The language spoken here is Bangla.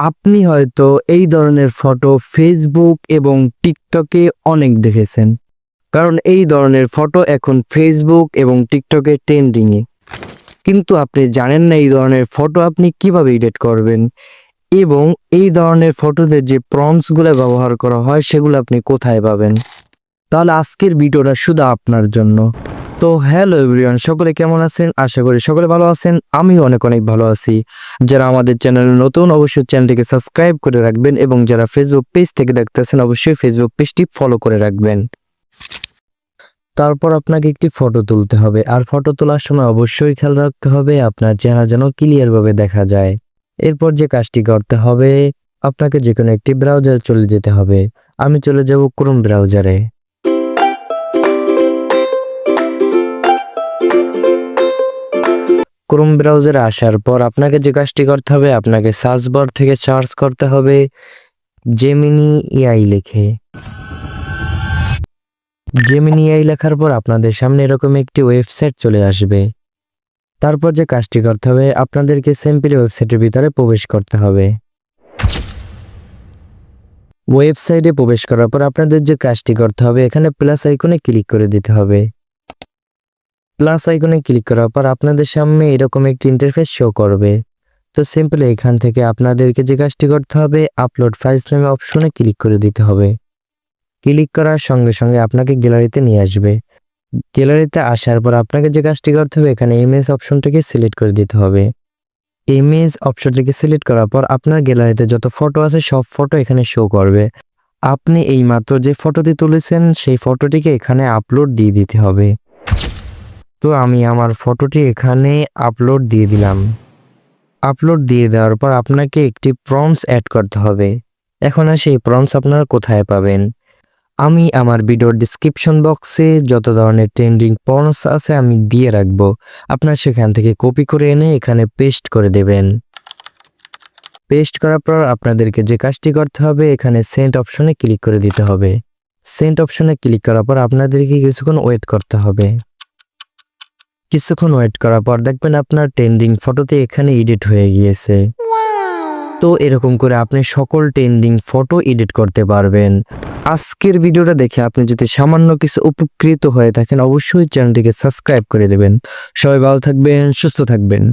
আপনি হয়তো এই ধরনের ফটো ফেসবুক এবং টিকটকে অনেক দেখেছেন, কারণ এই ধরনের ফটো এখন ফেসবুক এবং টিকটকে ট্রেন্ডিংয়ে। কিন্তু আপনি জানেন না এই ধরনের ফটো আপনি কিভাবে এডিট করবেন এবং এই ধরনের ফটোতে যে প্রম্পটসগুলো ব্যবহার করা হয় সেগুলো আপনি কোথায় পাবেন। তাহলে আজকের ভিডিওটা শুধু আপনার জন্য। তো হ্যালো এভরিওয়ান, সকলে কেমন আছেন? আশা করি সকলে ভালো আছেন। আমি অনেক অনেক ভালো আছি। যারা আমাদের চ্যানেলে নতুন অবশ্যই চ্যানেলটিকে সাবস্ক্রাইব করে রাখবেন এবং যারা ফেসবুক পেজ থেকে দেখতেছেন অবশ্যই ফেসবুক পেজটি ফলো করে রাখবেন। তারপর আপনাকে একটি ফটো তুলতে হবে, আর ফটো তোলার সময় অবশ্যই খেয়াল রাখতে হবে আপনার চেহারা যেন ক্লিয়ারভাবে দেখা যায়। এরপর যে কাজটি করতে হবে, আপনাকে যে কোনো একটি ব্রাউজারে চলে যেতে হবে। আমি চলে যাব ক্রোম ব্রাউজারে। ক্রোম ব্রাউজারে আসার পর আপনাকে যে কাজটি করতে হবে, আপনাকে সার্চ বার থেকে সার্চ করতে হবে জেমিনি এআই লিখে। জেমিনি এআই লেখার পর আপনাদের সামনে এরকম একটি ওয়েবসাইট চলে আসবে। তারপর যে কাজটি করতে হবে, আপনাদেরকে সিম্পলি ওয়েবসাইটের ভিতরে প্রবেশ করতে হবে। ওয়েবসাইটে প্রবেশ করার পর আপনাদের যে কাজটি করতে হবে, এখানে প্লাস আইকনে ক্লিক করে দিতে হবে। প্লাস আইকনে ক্লিক করার পর আপনাদের সামনে এরকম একটি ইন্টারফেস শো করবে। তো সিম্পলি এখান থেকে আপনাদেরকে যে কাজটি করতে হবে, আপলোড ফাইলস নামে অপশনে ক্লিক করে দিতে হবে। ক্লিক করার সঙ্গে সঙ্গে আপনাকে গ্যালারিতে নিয়ে আসবে। গ্যালারিতে আসার পর আপনাকে যে কাজটি করতে হবে, এখানে ইমেজ অপশনটাকে সিলেক্ট করে দিতে হবে। ইমেজ অপশনটিকে সিলেক্ট করার পর আপনার গ্যালারিতে যত ফটো আছে সব ফটো এখানে শো করবে। আপনি এইমাত্র যে ফটোটি তুলেছেন সেই ফটোটিকে এখানে আপলোড দিয়ে দিতে হবে। তো আমি আমার ফটোটি এখানে আপলোড দিয়ে দিলাম। আপলোড দিয়ে দেওয়ার পর আপনাকে একটি প্রম্পটস অ্যাড করতে হবে। এখন আসি এই প্রম্পটস আপনারা কোথায় পাবেন। আমি আমার ভিডিওর ডিসক্রিপশন বক্সে যত ধরনের ট্রেন্ডিং প্রম্পটস আছে আমি দিয়ে রাখবো। আপনার সেখান থেকে কপি করে এনে এখানে পেস্ট করে দেবেন। পেস্ট করার পর আপনাদেরকে যে কাজটি করতে হবে, এখানে সেন্ড অপশনে ক্লিক করে দিতে হবে। সেন্ড অপশনে ক্লিক করার পর আপনাদেরকে কিছুক্ষণ ওয়েট করতে হবে। কিছুক্ষণ ওয়েট করার পর দেখবেন আপনার ট্রেন্ডিং ফটোতে এখানে এডিট হয়ে গিয়েছে। তো এরকম করে আপনি সকল ট্রেন্ডিং ফটো এডিট করতে পারবেন। আজকের ভিডিওটা দেখে আপনি যদি সামান্য কিছু উপকৃত হয়ে থাকেন অবশ্যই চ্যানেলটিকে সাবস্ক্রাইব করে দেবেন। সবাই ভালো থাকবেন, সুস্থ থাকবেন।